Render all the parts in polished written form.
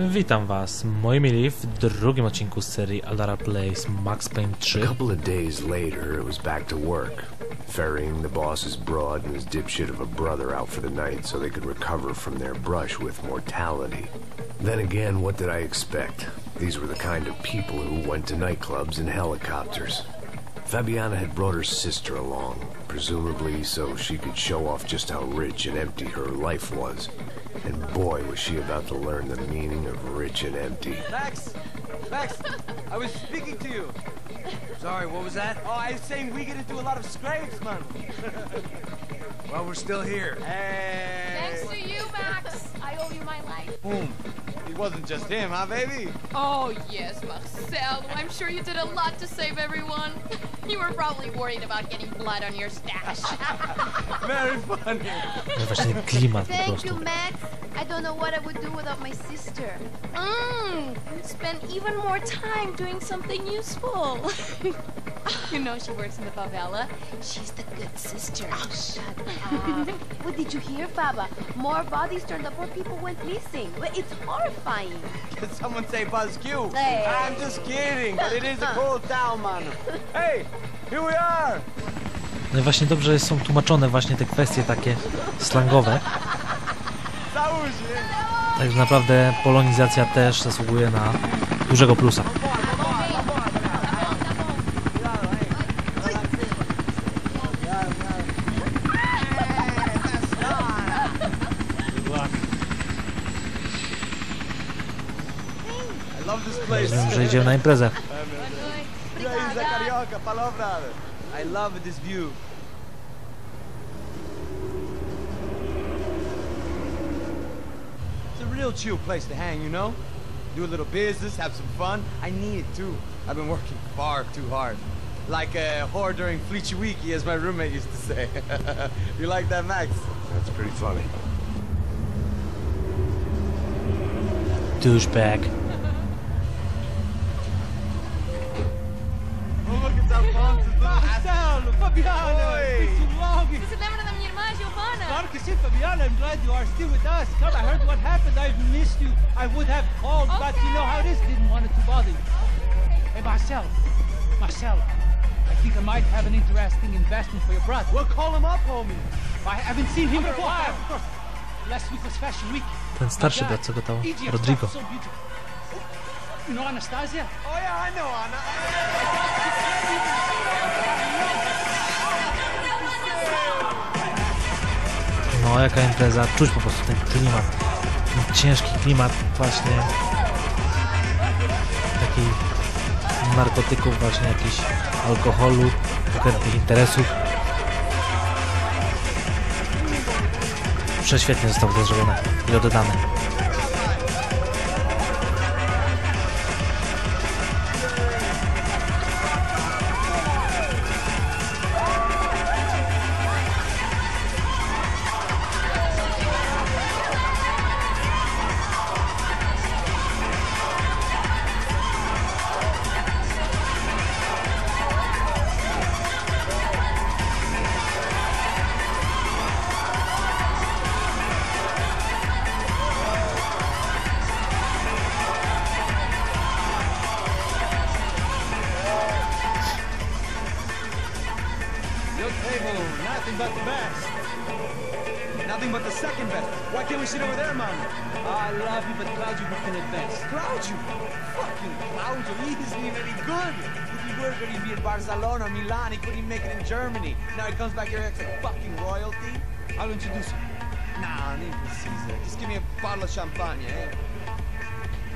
Witam was, moi mili, w drugim odcinku z serii Aldarar Plays Max Payne 3. A couple of days later, it was back to work, ferrying the boss's broad and his dipshit of a brother out for the night so they could recover from their brush with mortality. Then again, what did I expect? These were the kind of people who went to nightclubs in helicopters. Fabiana had brought her sister along, presumably so she could show off just how rich and empty her life was. And boy, was she about to learn the meaning of rich and empty. Max! Max! I was speaking to you! Sorry, what was that? Oh, I was saying we get into a lot of scrapes, man! Well, we're still here. Hey! Thanks to you, Max! I owe you my life. Boom! It wasn't just him, huh, baby? Oh, yes, Marcel. I'm sure you did a lot to save everyone. You were probably worried about getting blood on your stash. Very funny! No właśnie klimat po Thank you, prostu. Max. I don't know what I would do without my sister. Spend even more time doing something useful. You know she works in the favela. She's the good sister. Oh, shut up. What did you hear, Faba? More bodies turned up where people went missing. It's horrifying. Did someone say Buzz Q? Hey. I'm just kidding, but it is a cool town, man. Hey! Here we are! No i właśnie dobrze są tłumaczone właśnie te kwestie takie slangowe. Załóż je! Tak naprawdę polonizacja też zasługuje na dużego plusa. Rozumiem, że idziemy na imprezę. I love this view. It's a real chill place to hang, you know? Do a little business, have some fun. I need it too. I've been working far too hard. Like a whore during Fleechy Weeky, as my roommate used to say. You like that, Max? That's pretty funny. Douchebag. Oh, look at that Fonz's little Marcelo, Fabiana, it's been too long. Você lembra da minha irmã, Giovanna? Claro que sim, Fabiana. I'm glad you are still with us. Come, I heard what happened. I've missed you. I would have called, but you know how it is. Didn't want it to bother you. Hey, Marcel, I think I might have an interesting investment for your brother. Well, call him up, homie. I haven't seen him for a while, of course. Last week was Fashion Week. Ten starszy brat, co go tam? Rodrigo. So beautiful. You know Anastasia? Oh, yeah, I know, Anna. No jaka impreza, czuć po prostu ten klimat. Ten ciężki klimat właśnie takich narkotyków, właśnie jakichś alkoholu, konkretnych interesów. Prześwietnie zostało to zrobione i oddane. Nothing but the best. Nothing but the second best. Why can't we sit over there, Mama? I love you, but Claudio, who can advance? Claudio? Fucking Claudio. He isn't even any good. If he were good, he'd be in Barcelona or Milan. He couldn't even make it in Germany. Now he comes back here and acts like fucking royalty. I'll introduce you. Nah, need to Caesar. Just give me a bottle of champagne, eh?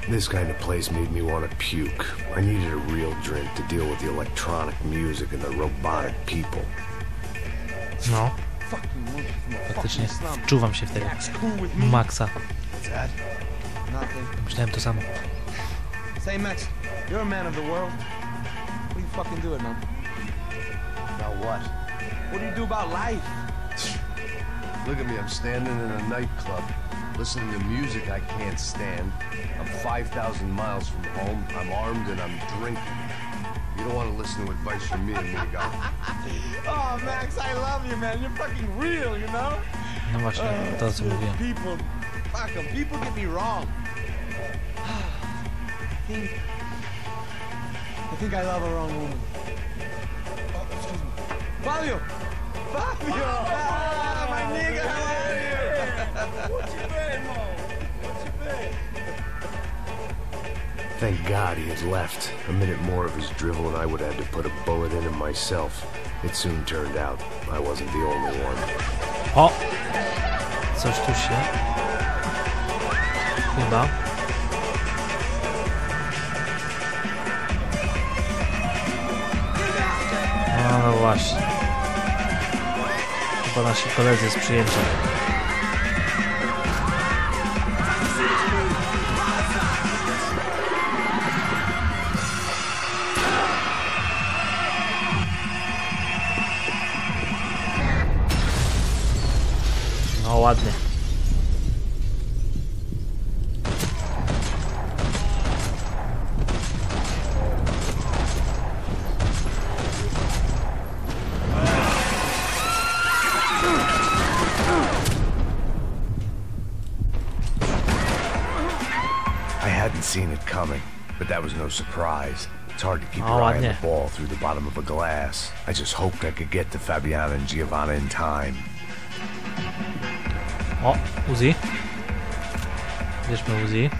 This kind of place made me want to puke. I needed a real drink to deal with the electronic music and the robotic people. No, Fucking monkey from a faktycznie fucking slum. wczuwam się w tego Acts cool with me. Maxa. What's that? Nothing. Myślałem to samo. Say, Max, you're a man of the world. What do you fucking do it, man? About what? What do you do about life? Look at me, I'm standing in a nightclub, listening to music I can't stand. I'm 5,000 miles from home, I'm armed and I'm drinking. You don't want to listen to advice from me, amigo. Oh, Max, I love you, man. You're fucking real, you know? No właśnie, to co mówiłem. People, fuck 'em. People get me wrong. think I love a wrong woman. Oh, excuse me. Bawią! Bawią! Ah, my nigga, how are you? What you been, Mo? What you been? Thank God he had left. A minute more of his drivel and I would have had to put a bullet in him myself. It soon turned out I wasn't the only one. O! Coś tu się... Chyba. No właśnie. Chyba nasi koledzy z przyjęcia. No ładnie. I hadn't seen it coming, but that was no surprise. It's hard to keep your eye on the ball through the bottom of a glass. I just hoped I could get to Fabiana and Giovanna in time. O, Uzi. Bierzmy Uzi.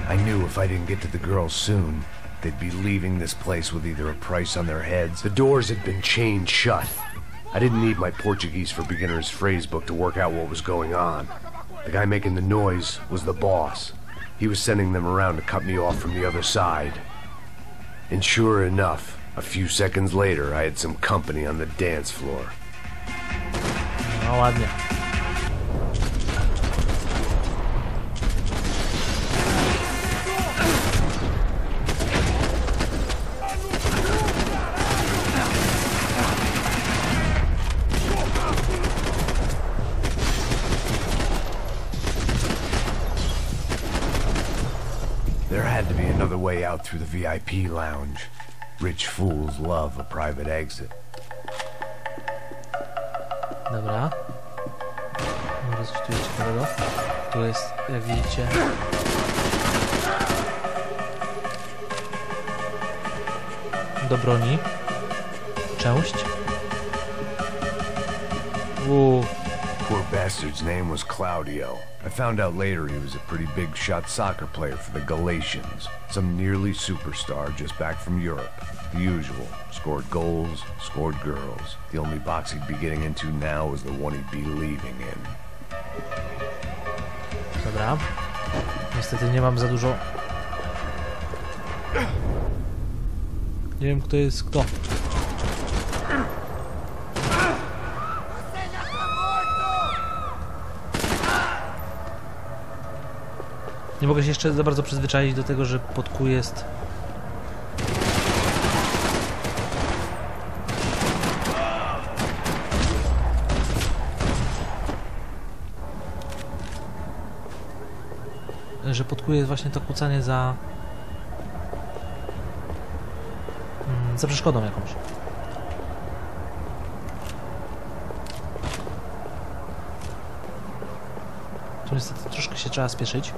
I knew if I didn't get to the girls soon, they'd be leaving this place with either a price on their heads. The doors had been chained shut. I didn't need my Portuguese for Beginners phrase book to work out what was going on. The guy making the noise was the boss. He was sending them around to cut me off from the other side. And sure enough, a few seconds later, I had some company on the dance floor. No ładnie. There had to be another way out through the VIP lounge. Rich fools love a private exit. Dobra. Może coś tu jest ciekawego. Tu jest, jak widzicie... do broni. Część. Poor bastard's name was Claudio. I found out later he was a pretty big shot soccer player for the Galatians. Some nearly superstar just back from Europe. The usual. Scored goals, scored girls. The only box he'd be getting into now was the one he'd be leaving in. Dobra. Niestety nie mam za dużo... Nie wiem, kto jest kto. Nie mogę się jeszcze za bardzo przyzwyczaić do tego, że pod kół jest... że pod kół jest właśnie to kłócanie za przeszkodą jakąś. Tu niestety troszkę się trzeba spieszyć.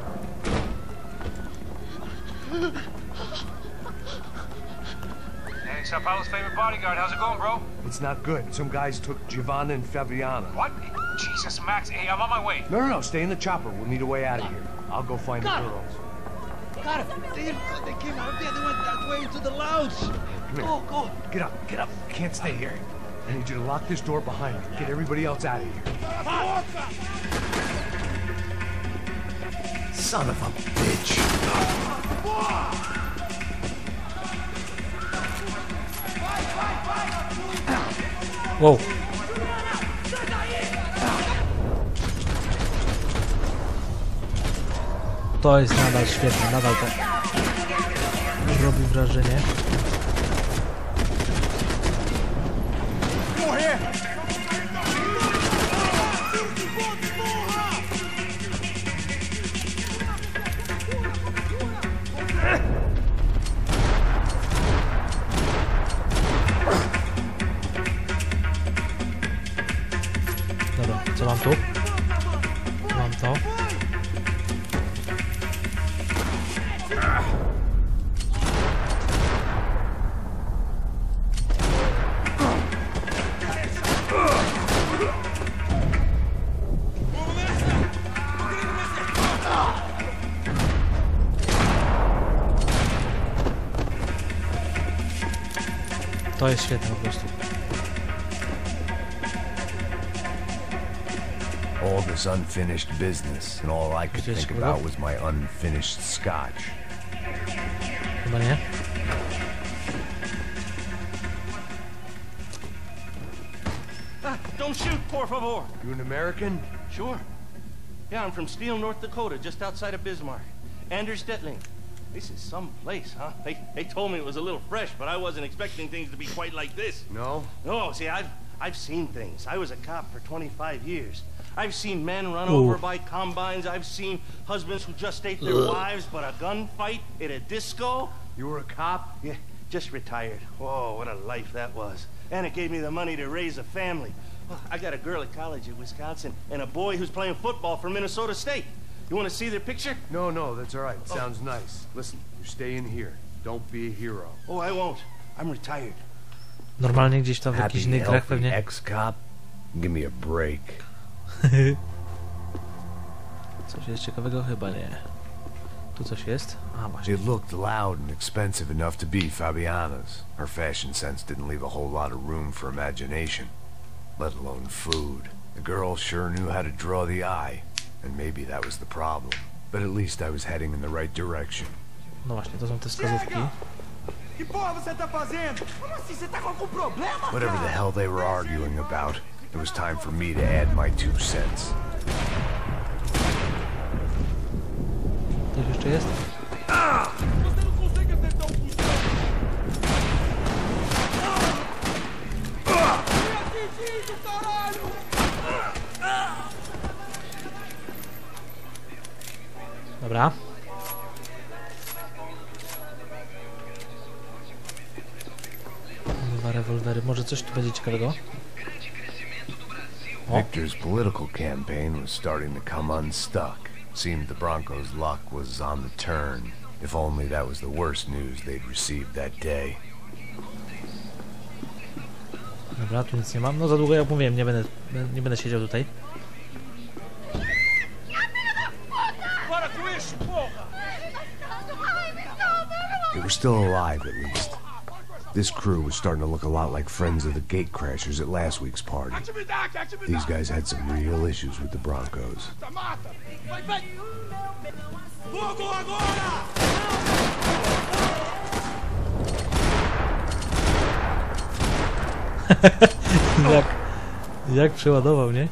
Hey, Sao Paulo's favorite bodyguard. How's it going, bro? It's not good. Some guys took Giovanna and Fabiana. What? Jesus, Max. Hey, I'm on my way. No, stay in the chopper. We'll need a way out of here. I'll go find the girls. Got it. They came out there. They went that way into the lounge. Go. Get up. Can't stay here. I need you to lock this door behind me. Get everybody else out of here. Son of a bitch. Wow. To jest nadal świetne, nadal to robi wrażenie. Dobra, co mam tu? Mam to. To jest świetne po prostu. All this unfinished business, and all I could think about was my unfinished scotch. Chyba nie. Don't shoot, por favor. You an American? Sure. Yeah, I'm from Steele, North Dakota, just outside of Bismarck. Anders Detling. This is some place, huh? They told me it was a little fresh, but I wasn't expecting things to be quite like this. No? No, see, I've seen things. I was a cop for 25 years. I've seen men run over by combines. I've seen husbands who just ate their wives, but a gunfight at a disco. You were a cop? Yeah, just retired. Whoa, what a life that was. And it gave me the money to raise a family. Well, I got a girl at college at Wisconsin and a boy who's playing football for Minnesota State. You want to see their picture? No, that's all right. Sounds nice. Listen, you're staying here. Don't be a hero. Oh, I won't. I'm retired. Normalnie gdzieś tam w jakichś innych grach pewnie. Ex-cop? Give me a break. Coś jest ciekawego? Chyba nie. Tu coś jest? A, właśnie. It looked loud and expensive enough to be Fabiana's. Her fashion sense didn't leave a whole lot of room for imagination, let alone food. The girl sure knew how to draw the eye, and maybe that was the problem. But at least I was heading in the right direction. No właśnie, to są te wskazówki. Whatever the hell they were arguing about, it was time for me to add my 2 cents. Coś jeszcze jest? Dobra. Dwa rewolwery. Może coś tu będzie ciekawego? Victor's political campaign was starting to come unstuck. Seemed the Broncos' luck was on the turn. If only that was the worst news they'd received that day. Dobra, tu nic nie mam. No za długo, jak mówiłem, nie będę siedział tutaj. They were still alive, at least. This crew was starting to look a lot like friends of the gatecrashers at last week's party. These guys had some real issues with the Broncos. jak przeładował, nie?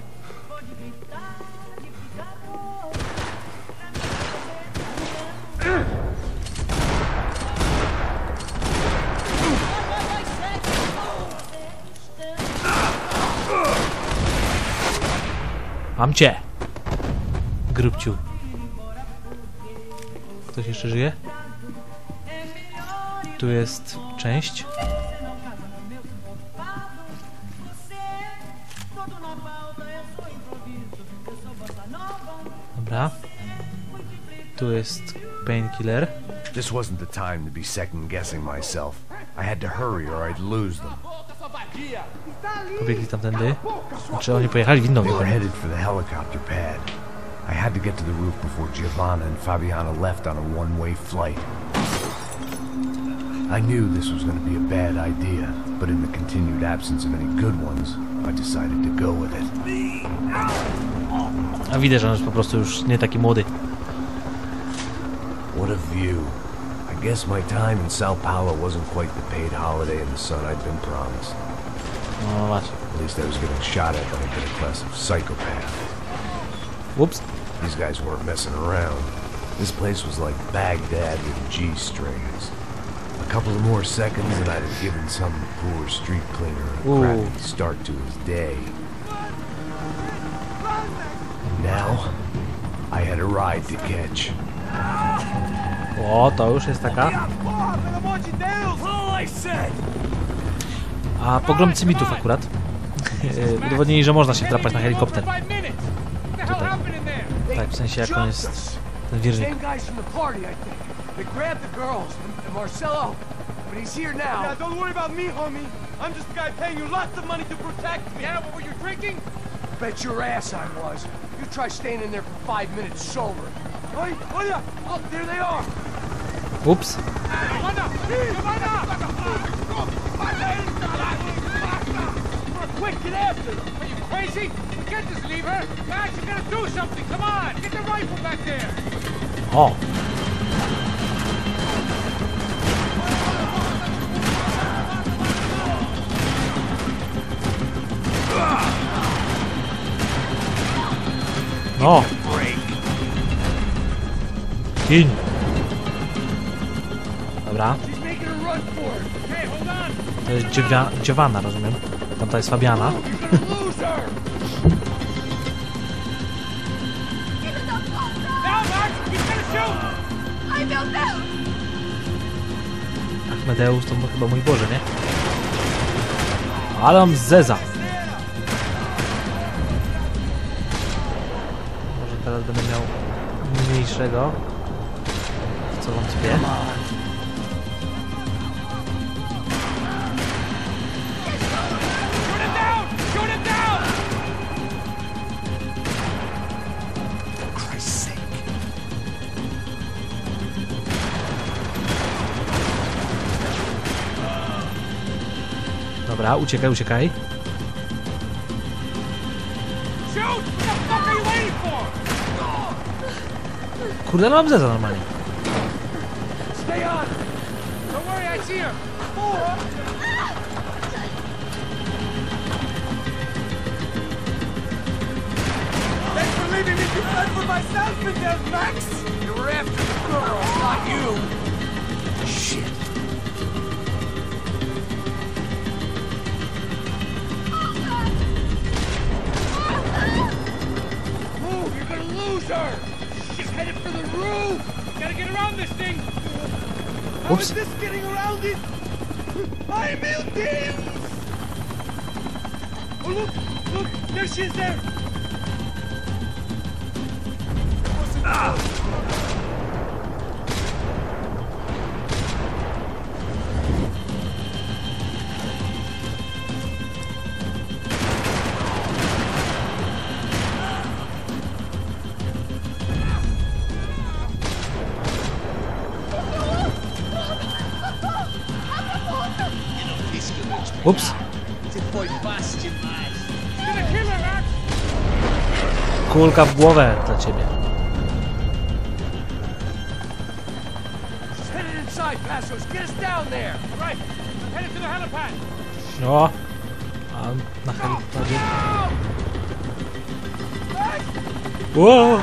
Mam cię! Grubciu. Ktoś jeszcze żyje? Tu jest część. Dobra. Tu jest painkiller. This wasn't the time to be second-guessing myself. I had to hurry or I'd lose them. Pobiegli tamtędy. Znaczy oni pojechali w inną They were drogę. headed for the helicopter pad. I had to get to the roof before Giovanna and Fabiana left on a one-way flight. I knew this was going to be a bad idea, but in the continued absence of any good ones, I decided to go with it. A widać, że on jest po prostu już nie taki młody. What a view. I guess my time in Sao Paulo wasn't quite the paid holiday in the sun I'd been promised. No właśnie. At least I was getting shot at by a good class of psychopaths. Ups. These guys weren't messing around. This place was like Baghdad with G-strings. A couple of more seconds and I'd have given some poor street cleaner a crappy start to his day. Now, I had a ride to catch. O, to już jest taka. A pogromcy mitów akurat udowodnili, że można się wdrapać na helikopter. Tutaj. Tak, w sensie jak on jest ten wieżnik. They grabbed the girls, and Marcelo, but he's here now. Yeah, don't worry about me, homie. I'm just a guy paying you lots of money to protect me. Yeah, what were you drinking? Bet your ass I was. You try staying in there for 5 minutes sober. Oh yeah, look, there they are. Ups. Quick, get after them. Are you crazy? Forget this lever. Max, you gotta do something. Come on, get the rifle back there. O. No. Gin. Dobra. To jest dziewana, rozumiem. Tamta jest Fabiana. Achmedeus to chyba mój Boże, nie? Ale mam zeza. Może teraz będę miał mniejszego. W co wątpię. Dobra, uciekaj, uciekaj. Kurde, no mam zeza normalnie. Oops. How is this getting around it? I'm building! Oh, look, there she is there! Ah! Ups. Kulka w głowę dla ciebie. O, a na helipadzie. Wow.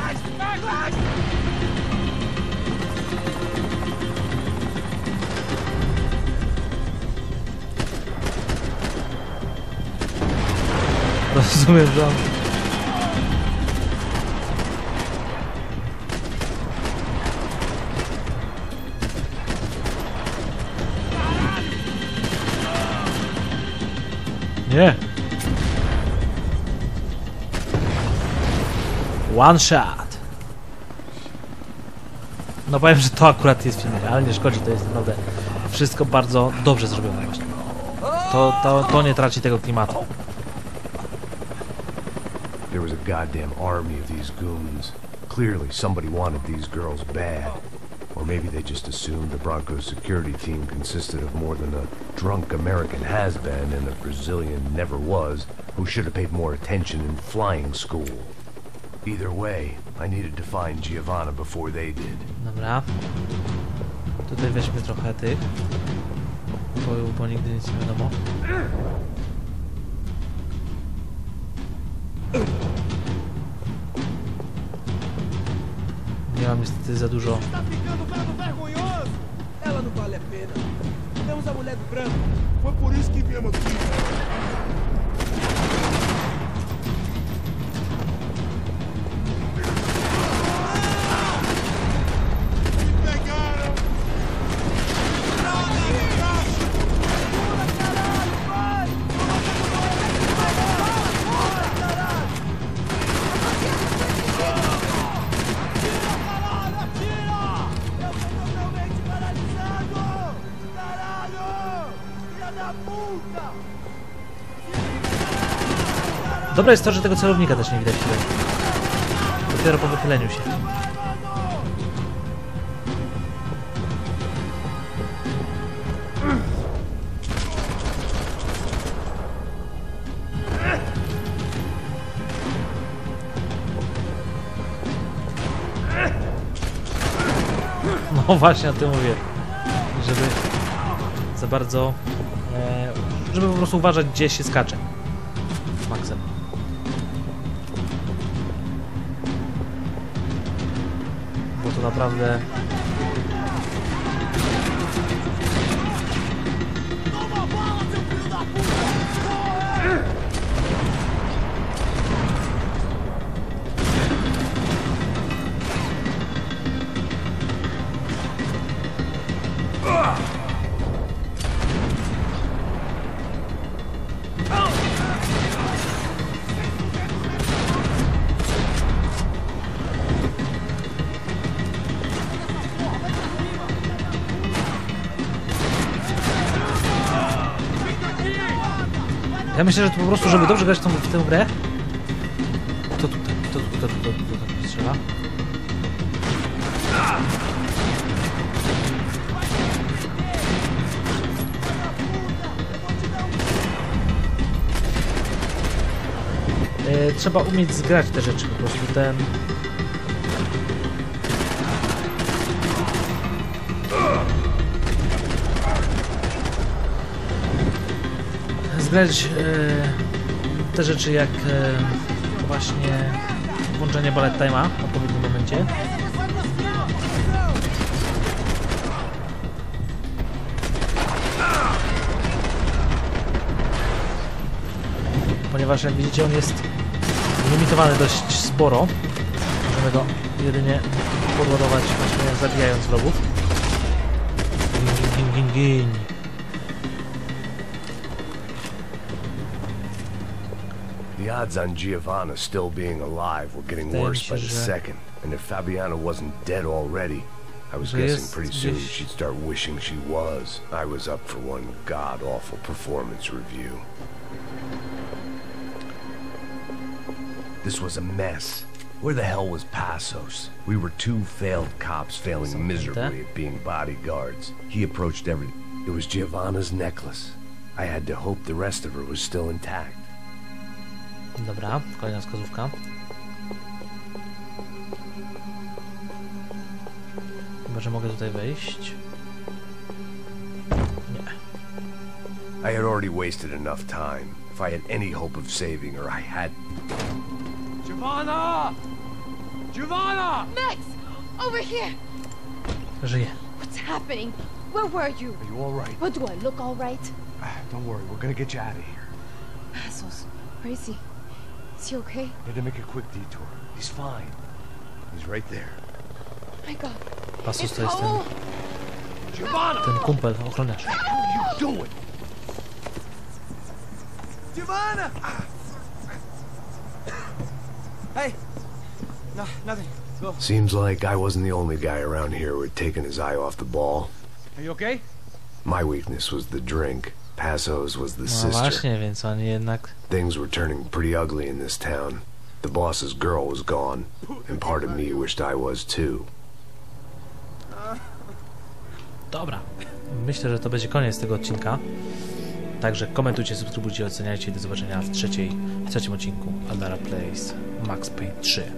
Rozumiem, że on... Nie! One shot! No powiem, że to akurat jest film, ale nie szkodzi, to jest naprawdę wszystko bardzo dobrze zrobione właśnie. To nie traci tego klimatu. There was a goddamn army of these goons. Clearly somebody wanted these girls bad. Or maybe they just assumed the Broncos security team consisted of more than a drunk American has-been and a Brazilian never was, who should have paid more attention in flying school. Either way, I needed to find Giovanna before they did. Dobra. Tutaj weźmy trochę tych. Bo nigdy nic nie wiadomo. Nie mam niestety za dużo. Ela não vale a pena. Temos a mulher do branco. Foi por isso que viemos aqui. Dobre jest to, że tego celownika też nie widać tutaj. Dopiero po wychyleniu się. No właśnie o tym mówię, żeby za bardzo, żeby po prostu uważać, gdzie się skacze z Maxem. Bo to naprawdę... Ja myślę, że to po prostu, żeby dobrze grać w tę grę, to tutaj strzela. Trzeba umieć zgrać te rzeczy po prostu. Zgrać te rzeczy jak właśnie włączenie bullet time'a w odpowiednim momencie. Ponieważ jak widzicie, on jest limitowany dość sporo. Możemy go jedynie podładować właśnie zabijając wrogów. Gin. The odds on Giovanna still being alive were getting worse by the second, and if Fabiana wasn't dead already, I was guessing pretty soon she'd start wishing she was. I was up for one god-awful performance review. This was a mess. Where the hell was Passos? We were two failed cops failing miserably at being bodyguards. He approached everything. It was Giovanna's necklace. I had to hope the rest of her was still intact. Dobra, kolejna wskazówka. Chyba, że mogę tutaj wejść. Nie. I had already wasted enough time. If I had any hope of saving her, I had... Giovanna! Giovanna! Max! Over here! Żyje. What's happening? Where were you? Are you all right? What, do I look all right? Don't worry, we're gonna get you out of here. Passos, where is he? Is he okay? Had to make a quick detour. He's fine. He's right there. My God. Passos It's to jest Paul. ten kumpel, ochroniarz. What are you doing? Giovanna! Hey! No, nothing. Go. Seems like I wasn't the only guy around here who had taken his eye off the ball. Are you okay? My weakness was the drink. Passos was the No sister. właśnie, więc oni jednak... Things were turning pretty ugly in this town. The boss's girl was gone, and part of me wished I was too. Dobra. Myślę, że to będzie koniec tego odcinka. Także komentujcie, subskrybujcie, oceniajcie i do zobaczenia w trzecim odcinku Aldara Plays Max Payne 3.